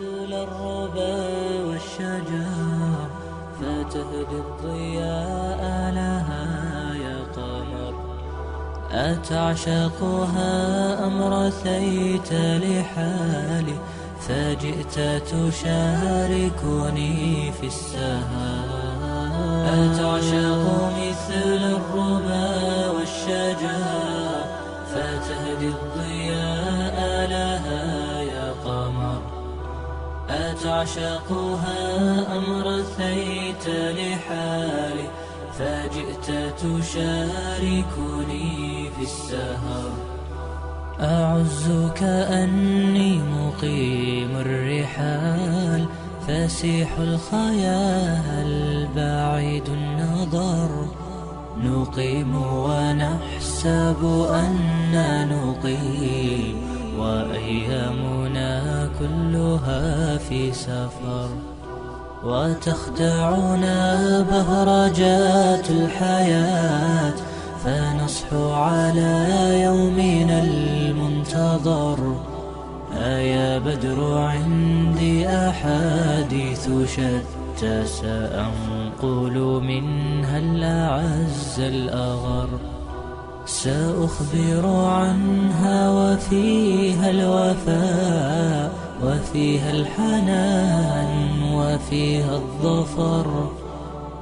مثل الربا والشجر فتهدي الضياء لها يا قمر. أتعشقها أم رثيت لحالي فجئت تشاركني في السهر؟ أتعشق مثل الربا والشجر فتهدي الضياء لها يا قمر. أتعشقها أم رثيت لحالي فجئت تشاركني في السهر؟ أعز كأني مقيم الرحال فسيح الخيال بعيد النظر. نقيم ونحسب أننا نقيم وأيامنا كلها في سفر. وتخدعنا بهرجات الحياة فنصحو على يومنا المنتظر. أيا بدر عندي أحاديث شتى سأنقل منها الأعز الأغر. سأخبر عنها وفيها الوفاء وفيها الحنان وفيها الظفر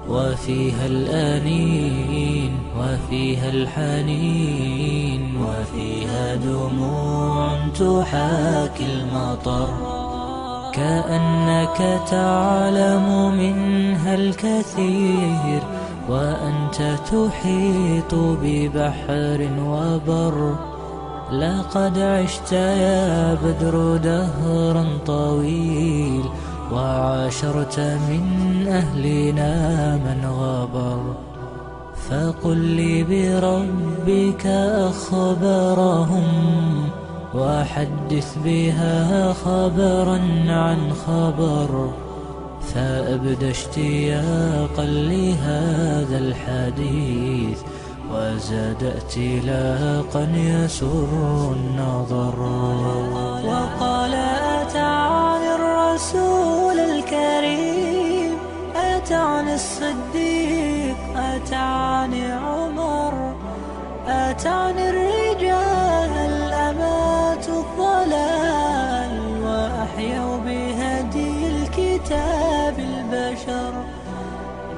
وفيها الأنين وفيها الحنين وفيها دموع تحاكي المطر. كأنك تعلم منها الكثير وأنت تحيط ببحر وبر. لقد عشت يا بدر دهرا طويل وعاشرت من أهلنا من غبر. فقل لي بربك أخبرهم وحدث بها خبرا عن خبر. فأبدى اشتياقا لهذا الحديث وزاد ائتلاقا يسر النظر. وقال أتعني الرسول الكريم أتعني الصديق أتعني عمر أتعني الرجال الأمات الضلال وأحيوا بهدي الكتاب البشر.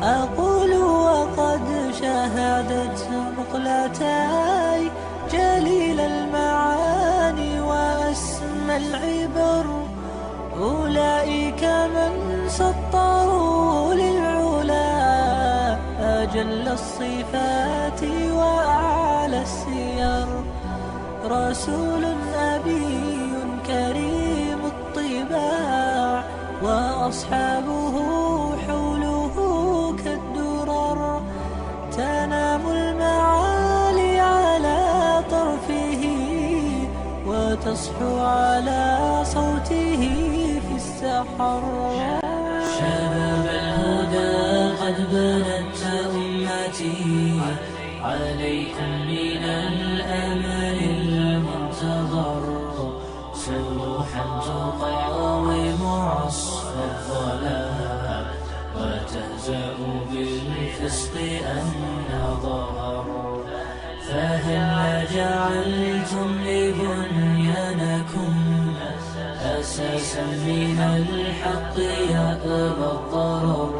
أقول وقد شهدت مقلتاي جليل المعاني وأسمى العبر. أولئك من سطروا للعلا أجل الصفات وأعلى السير. رسول نبي كريم الطباع وأصحابه حوله كالدرر. تنام المعالي على طرفه وتصحو على صوته في السحر. شباب الهدى قد بنت أمتي عليكم من الأمل المنتظر. سلوحا تقاوم عصف الظلام وتهزأ بالفسق أن ظهر. فهل جعلتم لبنيانكم أساسا من الحق يأبى الضرر.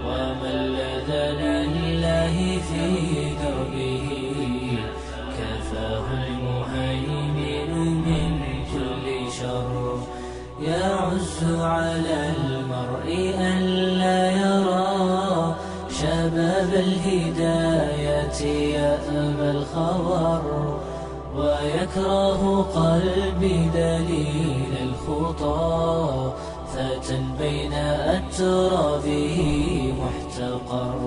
وما الذي لله في دربه كفاه المهيمن من كل شر. يعز على المرء أن لا يرى شباب الهداية يأبى الخبر. ويكره قلبي دليل الخطى فتى بين أترابه محتقر.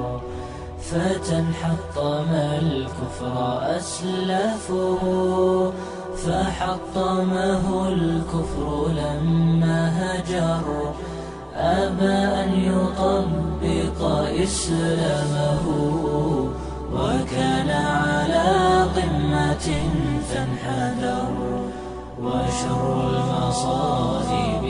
فتى حطم الكفر أسلافه فحطمه الكفر لما هجر. أبى أن يطبق إسلامه وكان على قمة فانحدر. وشر المصائب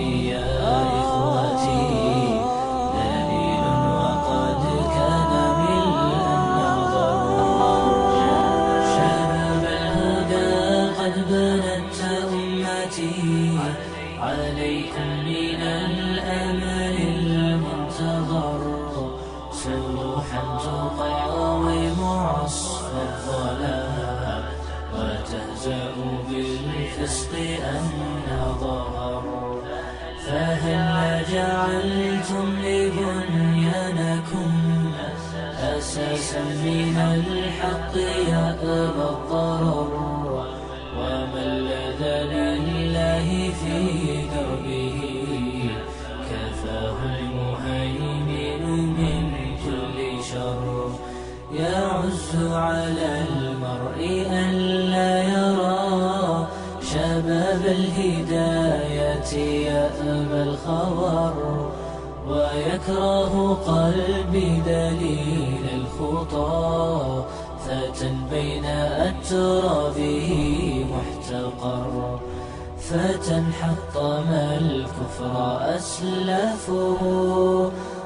تحياتي عليكم من الأمل المنتظر، سلوحا تقاوم عصف الظلام وتهزأ بالفسق أن ظهر. فهل جعلتم لبنيانكم أساسا من الحق يأبى الضرر، ومن لذ لله في دربه كفاه المهيمن من كل شر. يعز على المرء ألا يرى شباب الهداية يأبى الخبر، ويكره قلبي دليل الخطى فتى بين أترابه محتقر. فتى حطم الكفر أسلافه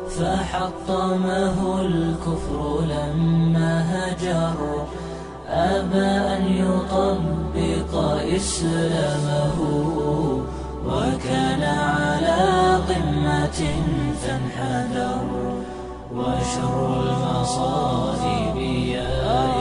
فحطمه الكفر لما هجر، أبى أن يطبق إسلامه وكان على قمة فانحدر. وشر المصائب يا